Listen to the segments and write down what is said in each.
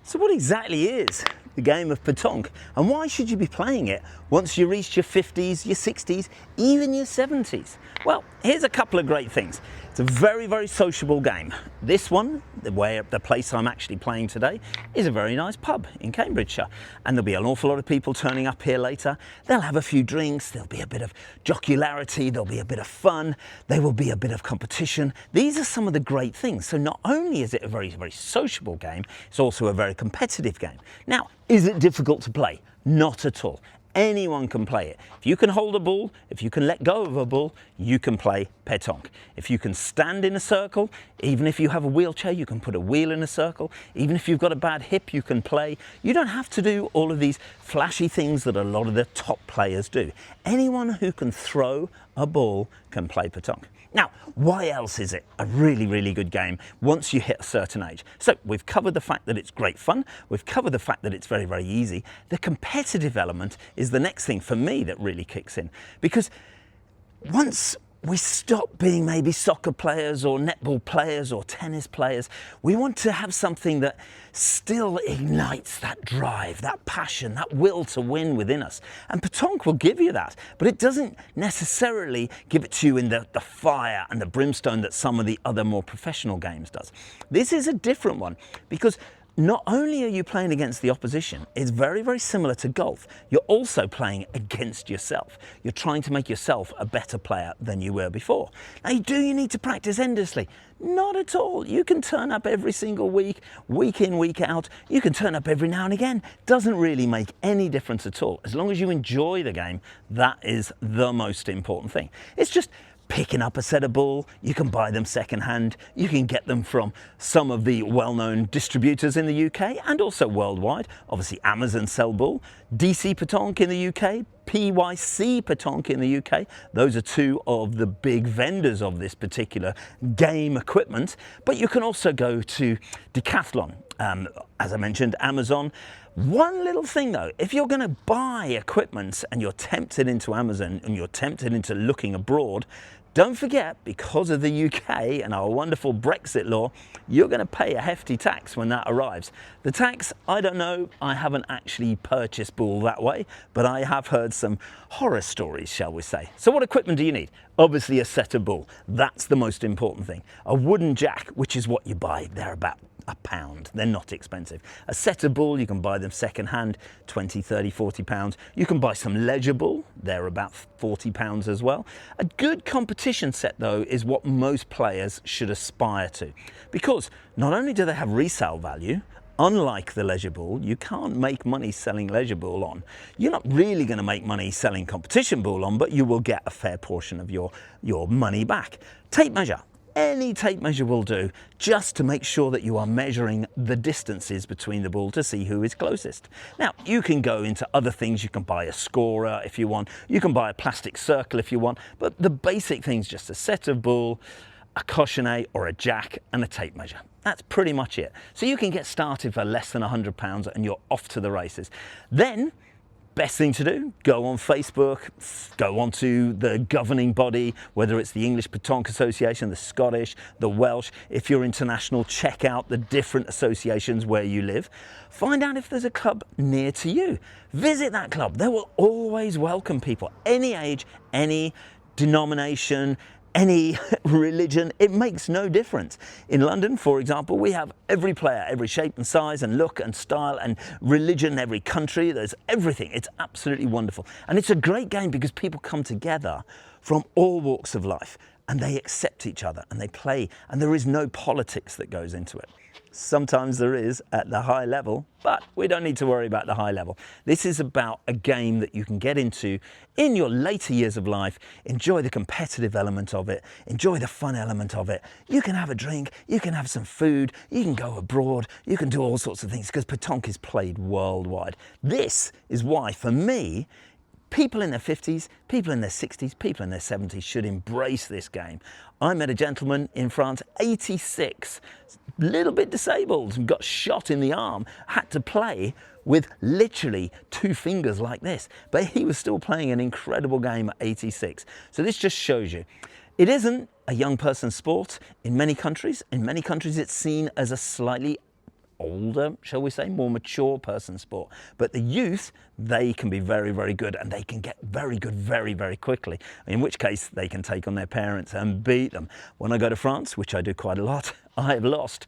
So what exactly is the game of Pétanque, and why should you be playing it once you reach your 50s, your 60s, even your 70s? Well, here's a couple of great things. It's a very, very sociable game. This one, the place I'm actually playing today, is a very nice pub in Cambridgeshire. And there'll be an awful lot of people turning up here later. They'll have a few drinks, there'll be a bit of jocularity, there'll be a bit of fun, there will be a bit of competition. These are some of the great things. So not only is it a very, very sociable game, it's also a very competitive game. Now, is it difficult to play? Not at all. Anyone can play it. If you can hold a ball, if you can let go of a ball, you can play pétanque. If you can stand in a circle, even if you have a wheelchair, you can put a wheel in a circle. Even if you've got a bad hip, you can play. You don't have to do all of these flashy things that a lot of the top players do. Anyone who can throw a ball can play pétanque. Now, why else is it a really, really good game once you hit a certain age? So we've covered the fact that it's great fun. We've covered the fact that it's very, very easy. The competitive element is the next thing for me that really kicks in. Because once we stop being maybe soccer players or netball players or tennis players, we want to have something that still ignites that drive, that passion, that will to win within us. And pétanque will give you that, but it doesn't necessarily give it to you in the fire and the brimstone that some of the other more professional games does. This is a different one because not only are you playing against the opposition, it's very, very similar to golf. You're also playing against yourself. You're trying to make yourself a better player than you were before. Now, do you need to practice endlessly? Not at all. You can turn up every single week, week in, week out. You can turn up every now and again. Doesn't really make any difference at all. As long as you enjoy the game, that is the most important thing. It's just picking up a set of ball. You can buy them secondhand. You can get them from some of the well-known distributors in the UK and also worldwide. Obviously, Amazon sell ball. DC Pétanque in the UK, PYC Pétanque in the UK. Those are two of the big vendors of this particular game equipment. But you can also go to Decathlon, as I mentioned, Amazon. One little thing though, if you're going to buy equipment and you're tempted into Amazon and you're tempted into looking abroad, don't forget, because of the UK and our wonderful Brexit law, you're going to pay a hefty tax when that arrives. The tax, I don't know, I haven't actually purchased ball that way, but I have heard some horror stories, shall we say. So what equipment do you need? Obviously a set of ball. That's the most important thing. A wooden jack, which is what you buy, they're about £1. They're not expensive. A set of ball, you can buy them second hand, 20, 30, 40 pounds. You can buy some leisure ball, they're about 40 pounds as well. A good competition set though is what most players should aspire to, because not only do they have resale value, unlike the leisure ball, you can't make money selling leisure ball on. You're not really going to make money selling competition ball on, but you will get a fair portion of your money back. Tape measure. Any tape measure will do, just to make sure that you are measuring the distances between the ball to see who is closest. Now, you can go into other things. You can buy a scorer if you want. You can buy a plastic circle if you want. But the basic things, just a set of ball, a cochonnet or a jack and a tape measure. That's pretty much it. So you can get started for less than £100 and you're off to the races. Then, best thing to do, go on Facebook, go onto the governing body, whether it's the English Pétanque Association, the Scottish, the Welsh. If you're international, check out the different associations where you live. Find out if there's a club near to you. Visit that club. They will always welcome people, any age, any denomination, any religion. It makes no difference. In London, for example, we have every player, every shape and size and look and style and religion, every country. There's everything. It's absolutely wonderful. And it's a great game because people come together from all walks of life and they accept each other and they play, and there is no politics that goes into it. Sometimes there is at the high level, but we don't need to worry about the high level. This is about a game that you can get into in your later years of life, enjoy the competitive element of it, enjoy the fun element of it. You can have a drink, you can have some food, you can go abroad, you can do all sorts of things because pétanque is played worldwide. This is why, for me, people in their 50s, people in their 60s, people in their 70s should embrace this game. I met a gentleman in France, 86, a little bit disabled, and got shot in the arm, had to play with literally 2 fingers like this, but he was still playing an incredible game at 86. So this just shows you, it isn't a young person's sport in many countries. In many countries it's seen as a slightly older, shall we say, more mature person sport. But the youth, they can be very, very good, and they can get very good very, very quickly, in which case they can take on their parents and beat them. When I go to France, which I do quite a lot, I have lost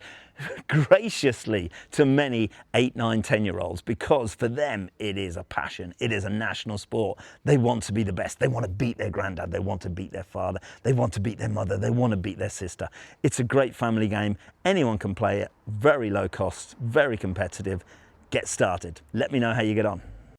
graciously to many 8, 9, 10-year-olds, because for them it is a passion, it is a national sport. They want to be the best, they want to beat their granddad, they want to beat their father, they want to beat their mother, they want to beat their sister. It's a great family game, anyone can play it, very low cost, very competitive. Get started. Let me know how you get on.